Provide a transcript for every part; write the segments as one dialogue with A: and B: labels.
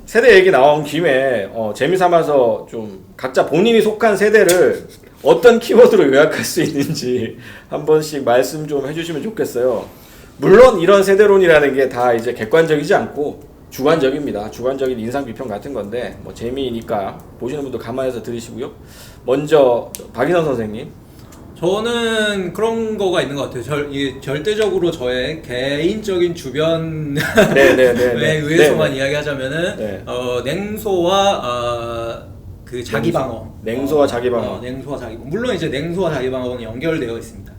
A: 세대 얘기 나온 김에 재미삼아서 좀 각자 본인이 속한 세대를 어떤 키워드로 요약할 수 있는지 한 번씩 말씀 좀 해주시면 좋겠어요. 물론 이런 세대론이라는 게 다 이제 객관적이지 않고 주관적입니다. 주관적인 인상 비평 같은 건데 뭐 재미니까 보시는 분도 감안해서 들으시고요. 먼저 박인원 선생님.
B: 저는 그런 거가 있는 것 같아요. 이게 절대적으로 저의 개인적인 주변에 의해서만 이야기하자면은
A: 네.
B: 냉소와 그 자기 방어.
A: 냉소와 자기 방어.
B: 냉소와 자기 방어. 물론 이제 냉소와 자기 방어는 연결되어 있습니다.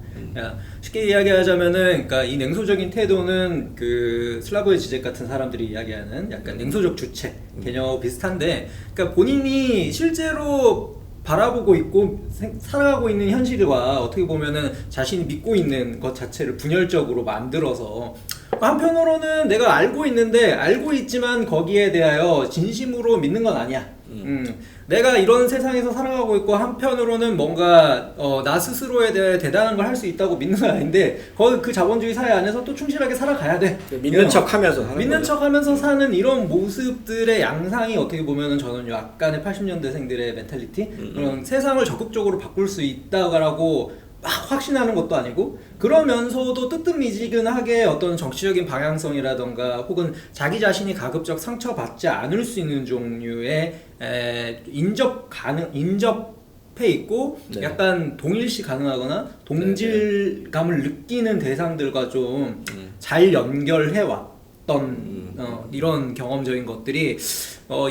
B: 쉽게 이야기하자면은, 그러니까 이 냉소적인 태도는 그 슬라브의 지젝 같은 사람들이 이야기하는 약간 냉소적 주체 개념하고 비슷한데, 그러니까 본인이 실제로 바라보고 있고 살아가고 있는 현실과 어떻게 보면은 자신이 믿고 있는 것 자체를 분열적으로 만들어서, 한편으로는 내가 알고 있는데 알고 있지만 거기에 대하여 진심으로 믿는 건 아니야. 내가 이런 세상에서 살아가고 있고 한편으로는 뭔가 나 스스로에 대해 대단한 걸 할 수 있다고 믿는 건 아닌데 그 자본주의 사회 안에서 또 충실하게 살아가야 돼.
A: 믿는 척하면서
B: 믿는 척하면서 사는 이런 모습들의 양상이 어떻게 보면은 저는 약간의 80년대생들의 멘탈리티, 그런 세상을 적극적으로 바꿀 수 있다라고 막 확신하는 것도 아니고, 그러면서도 뜨뜻미지근하게 어떤 정치적인 방향성이라던가 혹은 자기 자신이 가급적 상처받지 않을 수 있는 종류의 인접해 있고
A: 네.
B: 약간 동일시 가능하거나 동질감을 느끼는 대상들과 좀 잘 연결해 왔던 이런 경험적인 것들이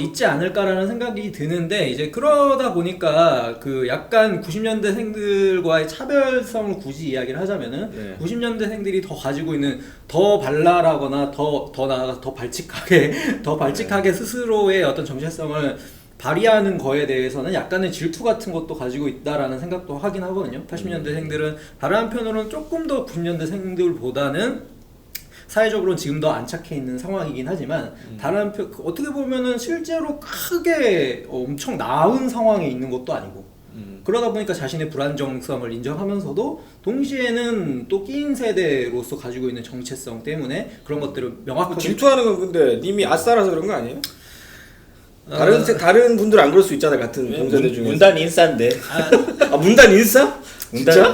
B: 있지 않을까라는 생각이 드는데, 이제 그러다 보니까 그 약간 90년대생들과의 차별성을 굳이 이야기를 하자면은 90년대생들이 더 가지고 있는 더 발랄하거나 더 나아가 더 발칙하게 스스로의 어떤 정체성을 발휘하는 거에 대해서는 약간의 질투 같은 것도 가지고 있다라는 생각도 하긴 하거든요. 80년대생들은 다른 한편으로는 조금 더 90년대생들보다는 사회적으로는 지금 더 안착해 있는 상황이긴 하지만 다른 한편 어떻게 보면은 실제로 크게 엄청 나은 상황에 있는 것도 아니고, 그러다 보니까 자신의 불안정성을 인정하면서도 동시에는 또 끼인 세대로서 가지고 있는 정체성 때문에 그런 것들을 명확하게
A: 질투하는 건 근데 님이 아싸라서 그런 거 아니에요? 다른 분들 안 그럴 수 있잖아요. 같은 동세대 중에.
C: 문단 인싸인데.
A: 문단 인싸?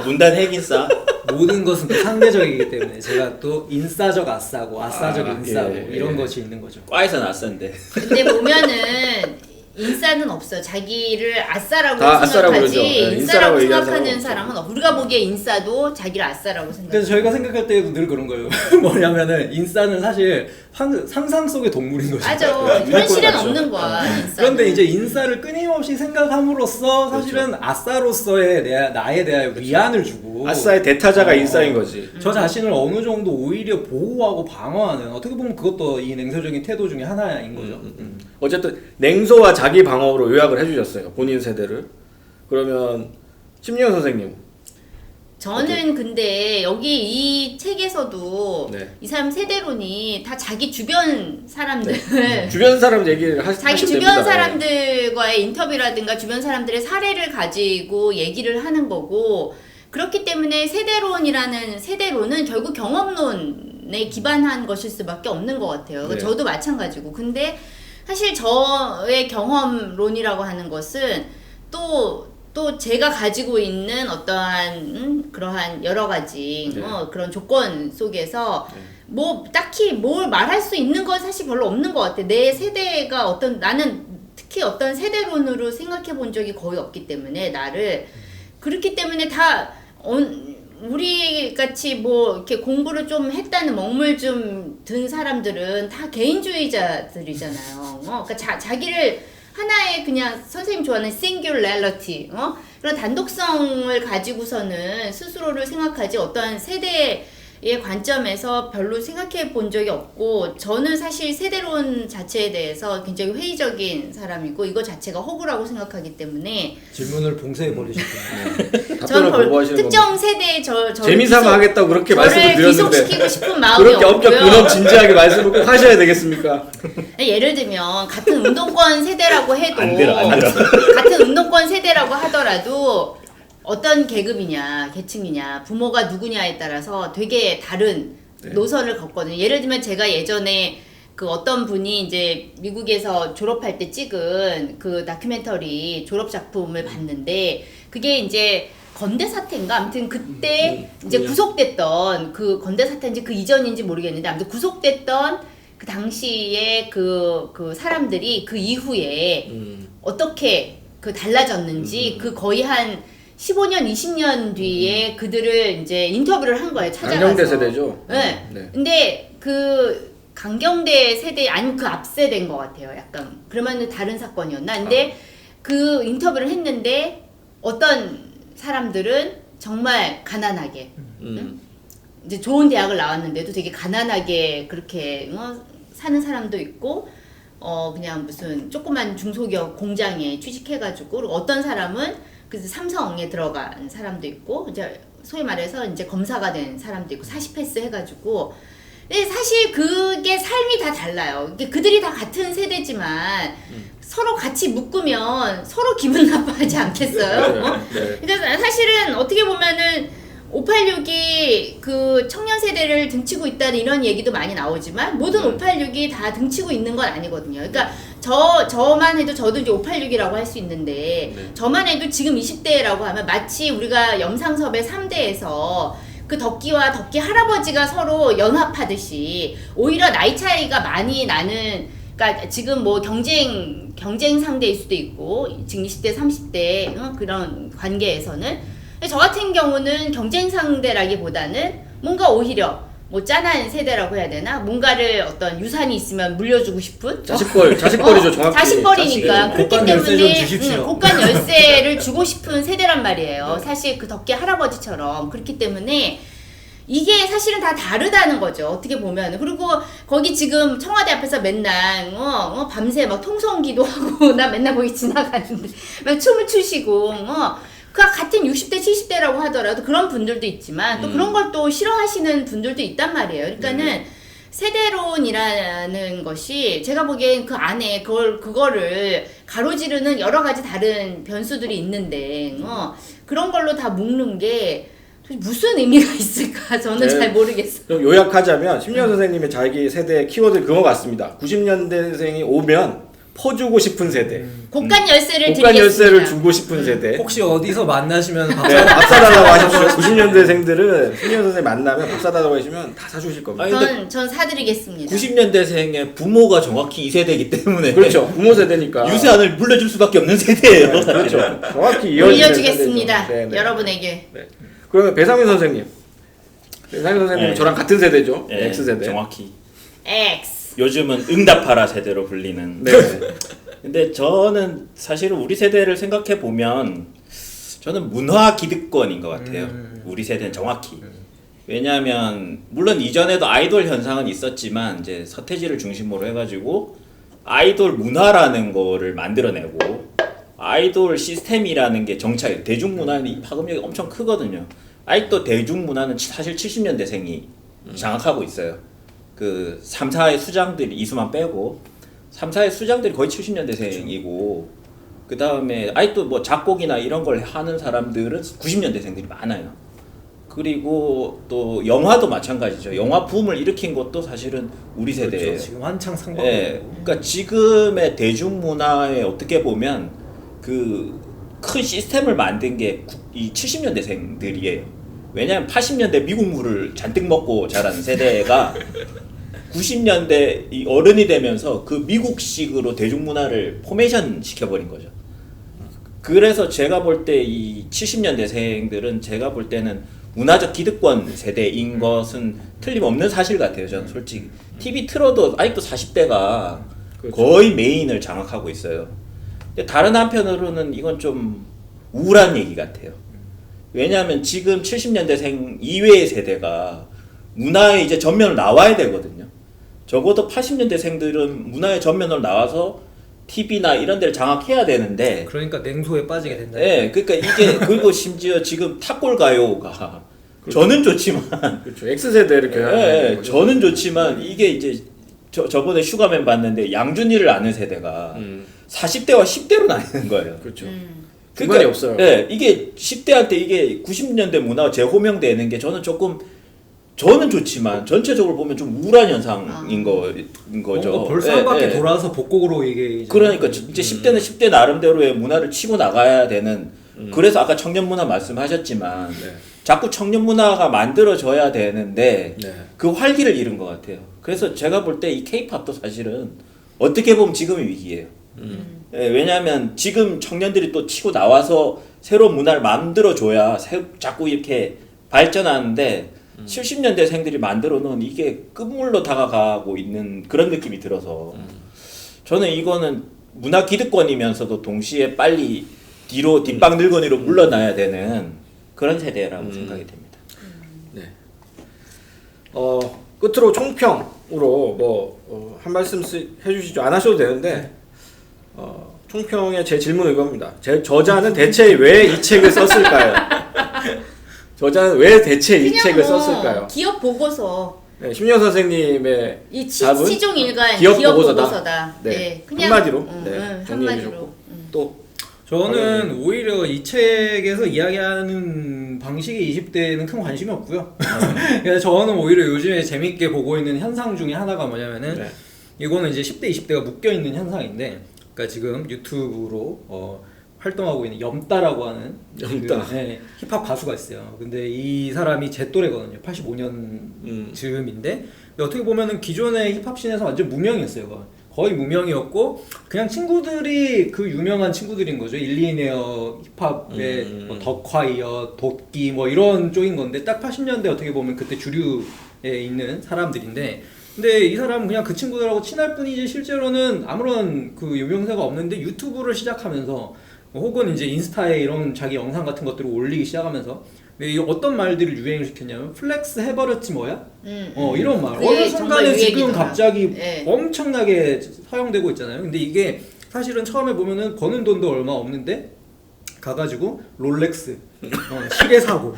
C: 문단 핵인싸.
B: 모든 것은 또 상대적이기 때문에 제가 또 인싸적 아싸고 아싸적 인싸고 이런 것이 있는 거죠.
C: 과에서 아싸인데.
D: 근데 보면은 인싸는 없어. 자기를 아싸라고
A: 아싸라고 그러죠.
D: 생각하지
A: 네,
D: 인싸라고
A: 인싸라고 얘기하는
D: 생각하는
A: 사람은
D: 사람은 우리가 보기에 인싸도 자기를 아싸라고 생각해.
B: 그래서 저희가 생각할 때도 늘 그런 거예요. 뭐냐면은 인싸는 사실 상상 속의 동물인 거죠.
D: 맞아. 현실엔 없는 거야. 인싸는.
B: 그런데 이제 인싸를 끊임없이 생각함으로써 사실은 아싸로서의 나에 대한 위안을 주고,
A: 아싸의 대타자가 인싸인 거지.
B: 저 자신을 어느 정도 오히려 보호하고 방어하는, 어떻게 보면 그것도 이 냉소적인 태도 중에 하나인 거죠.
A: 어쨌든 냉소와 자기 방어로 요약을 해주셨어요. 본인 세대를. 그러면 심리현 선생님.
D: 저는 근데 여기 이 책에서도
A: 네.
D: 이 사람 세대론이 다 자기 주변 사람들
A: 주변 사람 얘기를
D: 자기 주변
A: 됩니다.
D: 사람들과의 인터뷰라든가 주변 사람들의 사례를 가지고 얘기를 하는 거고, 그렇기 때문에 세대론은 결국 경험론에 기반한 것일 수밖에 없는 것 같아요.
A: 네.
D: 저도 마찬가지고. 근데 사실 저의 경험론이라고 하는 것은 또 제가 가지고 있는 어떠한 그러한 여러 가지 그런 조건 속에서 뭐 딱히 뭘 말할 수 있는 건 사실 별로 없는 것 같아. 내 세대가 나는 특히 어떤 세대론으로 생각해 본 적이 거의 없기 때문에 그렇기 때문에 다 우리 같이 뭐 이렇게 공부를 좀 했다는 먹물 좀 든 사람들은 다 개인주의자들이잖아요. 그러니까 자기를 하나의 그냥 선생님 좋아하는 singularity, 그런 단독성을 가지고서는 스스로를 생각하지 어떠한 세대의 관점에서 별로 생각해 본 적이 없고, 저는 사실 세대론 자체에 대해서 굉장히 회의적인 사람이고 이거 자체가 허구라고 생각하기 때문에
B: 질문을 봉쇄해 버리셨군요.
D: 저는 특정 세대에
A: 재미삼아 하겠다고 그렇게 말씀을 드렸는데
D: 기속시키고 싶은 마음이
A: 그렇게 엄격
D: 없고요.
A: 근엄 진지하게 말씀을 꼭 하셔야 되겠습니까?
D: 예를 들면 같은 운동권 세대라고 해도
C: 안 들어.
D: 같은 운동권 세대라고 하더라도 어떤 계급이냐 계층이냐 부모가 누구냐에 따라서 되게 다른 노선을 걷거든요. 예를 들면 제가 예전에 그 어떤 분이 이제 미국에서 졸업할 때 찍은 그 다큐멘터리 졸업 작품을 봤는데 그게 이제 건대 사태인가 아무튼 그때 이제 구속됐던 그 건대 사태인지 그 이전인지 모르겠는데 아무튼 구속됐던 그 당시에 그 사람들이 그 이후에 어떻게 그 달라졌는지 그 거의 한 15년, 20년 뒤에 그들을 이제 인터뷰를 한 거예요. 찾아가서.
A: 강경대 세대죠.
D: 네.
A: 네.
D: 근데 그 강경대 세대 아니면 그 앞 세대인 것 같아요. 약간 그러면 다른 사건이었나? 근데 그 인터뷰를 했는데 어떤 사람들은 정말 가난하게 이제 좋은 대학을 나왔는데도 되게 가난하게 그렇게 사는 사람도 있고 그냥 무슨 조그만 중소기업 공장에 취직해가지고 그리고 어떤 사람은 그래서 삼성에 들어간 사람도 있고 이제 소위 말해서 이제 검사가 된 사람도 있고 40패스 해가지고 근데 사실 그게 삶이 다 달라요. 그들이 다 같은 세대지만 서로 같이 묶으면 서로 기분 나빠하지 않겠어요?
A: 네.
D: 그러니까 사실은 어떻게 보면은 586이 그 청년 세대를 등치고 있다는 이런 얘기도 많이 나오지만 모든 586이 다 등치고 있는 건 아니거든요. 그러니까 저만 해도 저도 이제 586이라고 할 수 있는데 저만 해도 지금 20대라고 하면 마치 우리가 염상섭의 3대에서 그 덕기와 덕기 할아버지가 서로 연합하듯이 오히려 나이 차이가 많이 나는 그러니까 지금 뭐 경쟁 상대일 수도 있고 지금 20대 30대 그런 관계에서는 저 같은 경우는 경쟁 상대라기보다는 뭔가 오히려 뭐 짠한 세대라고 해야 되나? 뭔가를 어떤 유산이 있으면 물려주고 싶은?
A: 자식벌이죠, 정확히.
D: 자식벌이니까. 그렇기
B: 곡간 열쇠 좀
D: 때문에
B: 주십시오.
D: 곡간 열쇠를 주고 싶은 세대란 말이에요. 사실 그 덕기 할아버지처럼. 그렇기 때문에 이게 사실은 다 다르다는 거죠. 어떻게 보면. 그리고 거기 지금 청와대 앞에서 맨날 밤새 막 통성기도 하고 나 맨날 거기 지나가는데 막 춤을 추시고 그 같은 60대 70대라고 하더라도 그런 분들도 있지만 또 그런 걸 또 싫어하시는 분들도 있단 말이에요. 그러니까는 세대론이라는 것이 제가 보기엔 그 안에 그거를 가로지르는 여러 가지 다른 변수들이 있는데 그런 걸로 다 묶는 게 무슨 의미가 있을까 저는
A: 네.
D: 잘 모르겠어요.
A: 좀 요약하자면 심리학 선생님의 자기 세대 키워드 그거 같습니다. 90년대생이 오면 퍼주고 싶은 세대.
D: 곡간 열쇠를
A: 곡간 열쇠를
D: 드리겠습니다.
A: 주고 싶은 세대.
B: 혹시 어디서 만나시면
A: 네, 밥 사달라고 하십시오. 90년대생들은 심리학 선생님 만나면 밥 사달라고 하시면 다 사주실 겁니다.
C: 아니,
D: 전 사드리겠습니다.
C: 90년대생의 부모가 정확히 이 세대이기 때문에
A: 그렇죠. 부모 세대니까.
C: 유산을 물려줄 수밖에 없는 세대예요.
A: 네, 그렇죠. 정확히 이어지는
D: 물려주겠습니다.
A: 세대죠. 네, 네.
D: 여러분에게.
A: 네. 그러면 배상민 선생님. 배상민 선생님은
C: 네.
A: 저랑 같은 세대죠.
C: 네,
A: X세대.
C: 정확히.
D: X.
C: 요즘은 응답하라 세대로 불리는.
A: 네.
C: 근데 저는 사실은 우리 세대를 생각해 보면 저는 문화 기득권인 것 같아요. 우리 세대는 정확히. 왜냐하면 물론 이전에도 아이돌 현상은 있었지만 이제 서태지를 중심으로 해가지고 아이돌 문화라는 거를 만들어내고 아이돌 시스템이라는 게 정착 대중문화는 파급력이 엄청 크거든요. 아직도 대중문화는 사실 70년대생이 장악하고 있어요. 그 3, 4의 수장들이 이수만 빼고 3, 4의 수장들이 거의 70년대생이고 그 다음에 아직도 뭐 작곡이나 이런 걸 하는 사람들은 90년대생들이 많아요. 그리고 또 영화도 마찬가지죠. 영화 붐을 일으킨 것도 사실은 우리 세대예요.
B: 그렇죠. 지금 한창 상방.
C: 예, 그러니까 지금의 대중문화에 어떻게 보면 그 큰 시스템을 만든 게 이 70년대생들이에요. 왜냐하면 80년대 미국물을 잔뜩 먹고 자란 세대가 90년대 이 어른이 되면서 그 미국식으로 대중문화를 포메이션 시켜버린 거죠. 그래서 제가 볼 때 이 70년대생들은 제가 볼 때는 문화적 기득권 세대인 것은 틀림없는 사실 같아요. 저는 솔직히 TV 틀어도 아직도 40대가
A: 그렇죠.
C: 거의 메인을 장악하고 있어요. 근데 다른 한편으로는 이건 좀 우울한 얘기 같아요. 왜냐하면 지금 70년대생 이외의 세대가 문화에 이제 전면으로 나와야 되거든요. 적어도 80년대생들은 문화의 전면으로 나와서 TV나 이런 데를 장악해야 되는데
B: 그러니까 냉소에 빠지게 된다.
C: 네, 그러니까 이게 그리고 심지어 지금 탑골 가요가
A: 그렇죠.
C: 저는 좋지만
A: 그렇죠. X세대를 교양하는 거죠.
C: 저는 좋지만 이게 이제 저번에 슈가맨 봤는데 양준일을 아는 세대가 40대와 10대로 나뉘는 거예요.
A: 그렇죠.
C: 그러니까,
A: 없어요.
C: 네, 이게 10대한테 이게 90년대 문화가 재호명되는 게 저는 조금 저는 좋지만 전체적으로 보면 좀 우울한 현상인 거죠.
B: 뭔가 벌써 한 바퀴 돌아서 복곡으로 이게
C: 그러니까 이제 10대는 10대 나름대로의 문화를 치고 나가야 되는. 그래서 아까 청년 문화 말씀하셨지만
A: 네.
C: 자꾸 청년 문화가 만들어져야 되는데
A: 네.
C: 그 활기를 잃은 것 같아요. 그래서 제가 볼 때 이 K-팝도 사실은 어떻게 보면 지금의 위기예요. 예, 왜냐하면 지금 청년들이 또 치고 나와서 새로운 문화를 만들어줘야 자꾸 이렇게 발전하는데 70년대생들이 만들어 놓은 이게 끝물로 다가가고 있는 그런 느낌이 들어서 저는 이거는 문화 기득권이면서도 동시에 빨리 뒤로 뒷방 늙은이로 물러나야 되는 그런 세대라고 생각이 됩니다.
A: 네. 끝으로 총평으로 한 말씀씩 해주시죠. 안 하셔도 되는데 총평에 제 질문은 이겁니다. 제 저자는 대체 왜 이 책을 썼을까요? 저자는 왜 대체 이
D: 그냥
A: 책을
D: 뭐
A: 썼을까요?
D: 기업 보고서.
A: 네, 심영 선생님의
D: 이
A: 답은
D: 시종 일관
A: 기업
D: 기업
A: 보고서다.
D: 보고서다.
A: 네.
D: 네. 그냥
A: 한마디로 네, 정리해
D: 한마디로.
A: 주셨고 또
B: 저는 오히려 이 책에서 이야기하는 방식이 20대에는 큰 관심이 없고요. 그래서 저는 오히려 요즘에 재밌게 보고 있는 현상 중에 하나가 뭐냐면은
A: 네.
B: 이거는 이제 10대, 20대가 묶여 있는 현상인데, 그러니까 지금 유튜브로 활동하고 있는 염따라고 하는
A: 염따.
B: 힙합 가수가 있어요. 근데 이 사람이 제 또래거든요. 85년 즈음인데 어떻게 보면은 기존의 힙합씬에서 완전 무명이었어요. 거의 무명이었고 그냥 친구들이 그 유명한 친구들인 거죠. 일리네어 힙합의 뭐 덕화이어, 도끼 뭐 이런 쪽인 건데 딱 80년대 어떻게 보면 그때 주류에 있는 사람들인데, 근데 이 사람은 그냥 그 친구들하고 친할 뿐이지 실제로는 아무런 그 유명세가 없는데 유튜브를 시작하면서 혹은 이제 인스타에 이런 자기 영상 같은 것들을 올리기 시작하면서 이 어떤 말들을 유행을 시켰냐면 플렉스 해버렸지 뭐야? 이런 말.
D: 그게
B: 어느
D: 정말
B: 순간에 지금
D: 유행이더라.
B: 갑자기
D: 네.
B: 엄청나게 사용되고 있잖아요. 근데 이게 사실은 처음에 보면은 버는 돈도 얼마 없는데 가가지고 롤렉스, 시계 사고.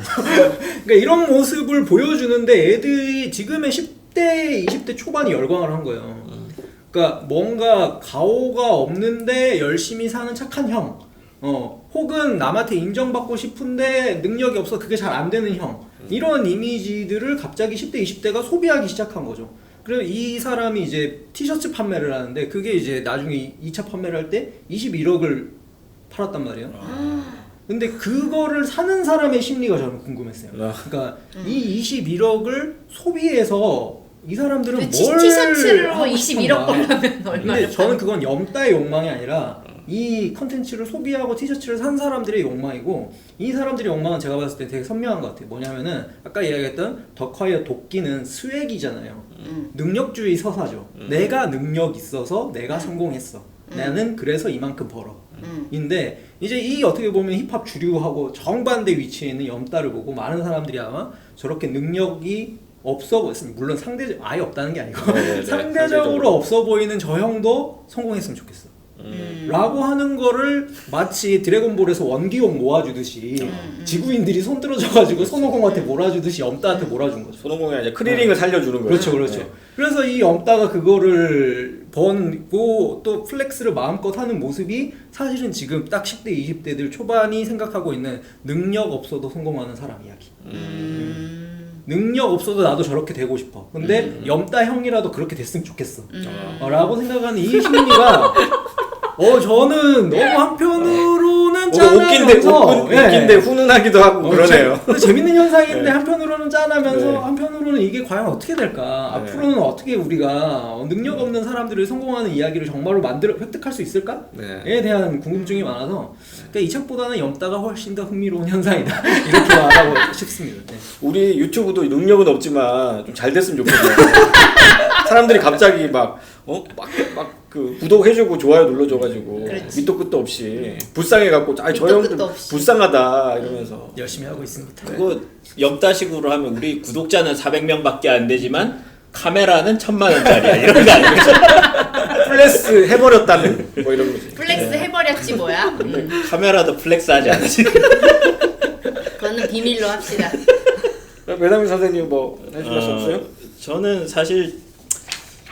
B: 그러니까 이런 모습을 보여주는데 애들이 지금의 10대, 20대 초반이 열광을 한 거예요. 그러니까 뭔가 가오가 없는데 열심히 사는 착한 형. 혹은 남한테 인정받고 싶은데 능력이 없어 그게 잘 안 되는 형. 이런 이미지들을 갑자기 10대, 20대가 소비하기 시작한 거죠. 그래서 이 사람이 이제 티셔츠 판매를 하는데 그게 이제 나중에 2차 판매를 할 때 21억을 팔았단 말이에요. 근데 그거를 사는 사람의 심리가 저는 궁금했어요. 그러니까 이 21억을 소비해서 이 사람들은 뭘
D: 티셔츠로
B: 하고
D: 21억
B: 싶은가.
D: 벌려면 얼마나.
B: 근데 저는 그건 염따의 욕망이 아니라 이 컨텐츠를 소비하고 티셔츠를 산 사람들의 욕망이고, 이 사람들의 욕망은 제가 봤을 때 되게 선명한 것 같아요. 뭐냐면은 아까 이야기했던 덕화이어 도끼는 스웩이잖아요. 능력주의 서사죠. 내가 능력 있어서 내가 성공했어. 나는 그래서 이만큼 벌어. 인데 이제 이 어떻게 보면 힙합 주류하고 정반대 위치에 있는 염따를 보고 많은 사람들이 아마 저렇게 능력이 없어 보였습니다. 물론 아예 없다는 게 아니고 상대적으로 없어 보이는 저 형도 성공했으면 좋겠어. 라고 하는 거를 마치 드래곤볼에서 원기옥 모아주듯이 지구인들이 손들어져가지고 손오공한테 몰아주듯이 염따한테 몰아준 거죠.
A: 손오공이 아니라 크리링을 살려주는 거예요.
B: 그렇죠, 그렇죠.
A: 네.
B: 그래서 이 염따가 그거를 번고 또 플렉스를 마음껏 하는 모습이 사실은 지금 딱 10대, 20대들 초반이 생각하고 있는 능력 없어도 성공하는 사람 이야기. 능력 없어도 나도 저렇게 되고 싶어. 근데 염따 형이라도 그렇게 됐으면 좋겠어. 라고 생각하는 이 심리가 저는 너무 한편으로는 짠하면서
A: 웃긴데 훈훈하기도 하고 그러네요.
B: 근데 재밌는 현상인데
A: 네.
B: 한편으로는 짠하면서
A: 네.
B: 한편으로는 이게 과연 어떻게 될까?
A: 네.
B: 앞으로는 어떻게 우리가 능력 없는 사람들을 성공하는 이야기를 정말로 획득할 수 있을까에
A: 네.
B: 대한 궁금증이 많아서 그러니까 이 책보다는 염따가 훨씬 더 흥미로운 현상이다. 이렇게 말하고 싶습니다. 네.
A: 우리 유튜브도 능력은 없지만 좀 잘 됐으면 좋겠네요. 사람들이 갑자기 그 구독해주고 좋아요 눌러줘가지고
D: 그렇지.
A: 밑도 끝도 없이 불쌍해갖고 저
D: 밑도
A: 형들
D: 끝도 없이.
A: 불쌍하다 이러면서
B: 열심히 하고 있습니다.
C: 그거 염따식으로 하면 우리 구독자는 400명밖에 안 되지만 카메라는 1000만원짜리야 이런 거 아니겠어?
A: 플렉스 해버렸다는 뭐 이런 거지.
D: 플렉스 해버렸지 뭐야.
C: 카메라도 플렉스하지 않았지.
D: 그거는 비밀로 합시다.
A: 배상민 선생님 뭐 해줄 말씀 없어요?
C: 저는 사실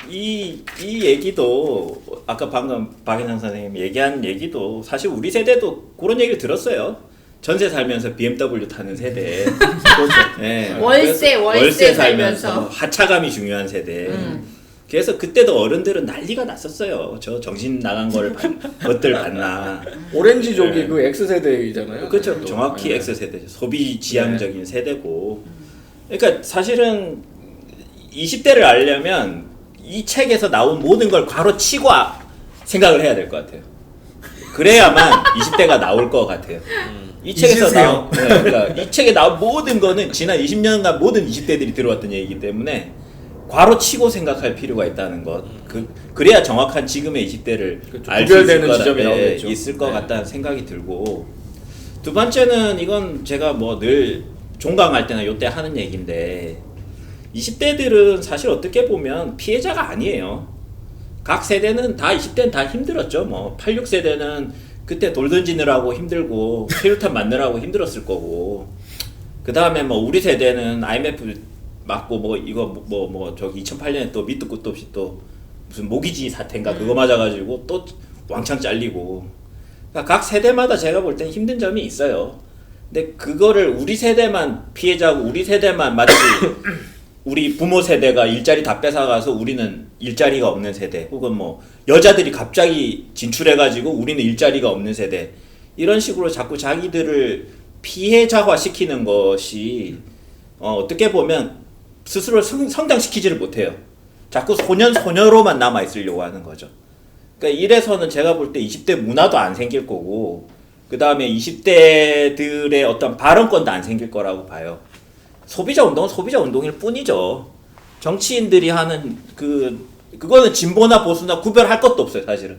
C: 이 얘기도 아까 방금 박인상 선생님 얘기한 얘기도 사실 우리 세대도 그런 얘기를 들었어요. 전세 살면서 BMW 타는 세대.
A: 그렇죠.
C: 네,
D: 월세
C: 그래서
D: 살면서.
C: 하차감이 중요한 세대. 그래서 그때도 어른들은 난리가 났었어요. 저 정신 나간 것들 봤나.
A: 오렌지족이
C: 네.
A: 그 X세대이잖아요.
C: 그렇죠.
A: 또.
C: 정확히
A: 네.
C: X세대죠. 소비 지향적인 세대고. 그러니까 사실은 20대를 알려면 이 책에서 나온 모든 걸 괄호 치고 생각을 해야 될 것 같아요. 그래야만 20대가 나올 것 같아요. 이 책에서
B: 잊으세요.
C: 그러니까 이 책에 나온 모든 거는 지난 20년간 모든 20대들이 들어왔던 얘기이기 때문에 괄호 치고 생각할 필요가 있다는 것. 그래야 정확한 지금의 20대를
A: 그렇죠.
C: 알 수 있을
A: 구별되는
C: 것
A: 지점이 나오겠죠.
C: 있을 것
A: 네.
C: 같다는 생각이 들고 두 번째는 이건 제가 뭐 늘 종강할 때나 요때 하는 얘기인데 20대들은 사실 어떻게 보면 피해자가 아니에요. 각 세대는 다 20대는 다 힘들었죠. 뭐 86세대는 그때 돌 던지느라고 힘들고 최루탄 맞느라고 힘들었을 거고 그 다음에 뭐 우리 세대는 IMF 맞고 뭐 이거 뭐 저기 2008년에 또 밑도 끝도 없이 또 무슨 모기지 사태인가 그거 맞아가지고 또 왕창 잘리고 그러니까 각 세대마다 제가 볼 땐 힘든 점이 있어요. 근데 그거를 우리 세대만 피해자고 우리 세대만 마치 우리 부모 세대가 일자리 다 뺏어가서 우리는 일자리가 없는 세대 혹은 뭐 여자들이 갑자기 진출해가지고 우리는 일자리가 없는 세대 이런 식으로 자꾸 자기들을 피해자화 시키는 것이 어떻게 보면 스스로를 성장시키지를 못해요. 자꾸 소녀로만 남아있으려고 하는 거죠. 그러니까 이래서는 제가 볼 때 20대 문화도 안 생길 거고 그 다음에 20대들의 어떤 발언권도 안 생길 거라고 봐요. 소비자 운동은 소비자 운동일 뿐이죠. 정치인들이 하는 그거는 진보나 보수나 구별할 것도 없어요, 사실은.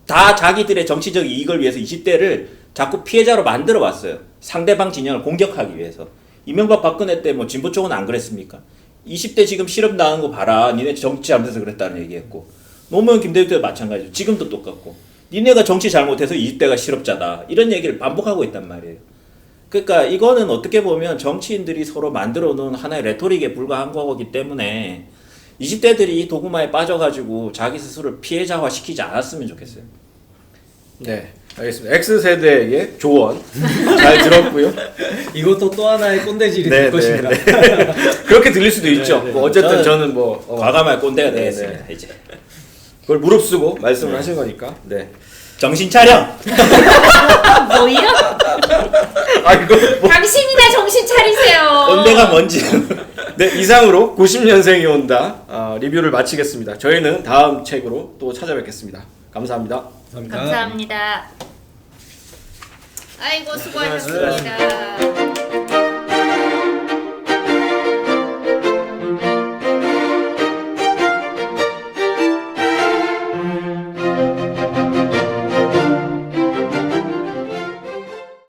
C: 다 자기들의 정치적 이익을 위해서 20대를 자꾸 피해자로 만들어 왔어요. 상대방 진영을 공격하기 위해서. 이명박 박근혜 때 뭐 진보 쪽은 안 그랬습니까? 20대 지금 실업 나간 거 봐라. 니네 정치 잘못해서 그랬다는 얘기했고. 노무현 김대중 때도 마찬가지죠. 지금도 똑같고. 니네가 정치 잘못해서 20대가 실업자다. 이런 얘기를 반복하고 있단 말이에요. 그러니까 이거는 어떻게 보면 정치인들이 서로 만들어 놓은 하나의 레토릭에 불과한 거기 때문에 20대들이 이 도구마에 빠져가지고 자기 스스로를 피해자화 시키지 않았으면 좋겠어요.
A: 네, 알겠습니다. X세대의 조언 잘 들었고요.
B: 이것도 또 하나의 꼰대질이
A: 네,
B: 될 것입니다.
A: 그렇게 들릴 수도 있죠.
B: 네.
A: 뭐 어쨌든 저는 뭐
C: 과감할 꼰대가
A: 네,
C: 되겠습니다. 이제
A: 그걸 무릅쓰고 말씀을 하신 거니까. 네.
C: 정신 차려.
D: 뭐 이런?
A: 아 이거 뭐
D: 당신이나 정신 차리세요.
C: 꼰대가 뭔지.
A: 네, 이상으로 90년생이 온다 리뷰를 마치겠습니다. 저희는 다음 책으로 또 찾아뵙겠습니다. 감사합니다.
D: 감사합니다. 아이고 수고하셨습니다.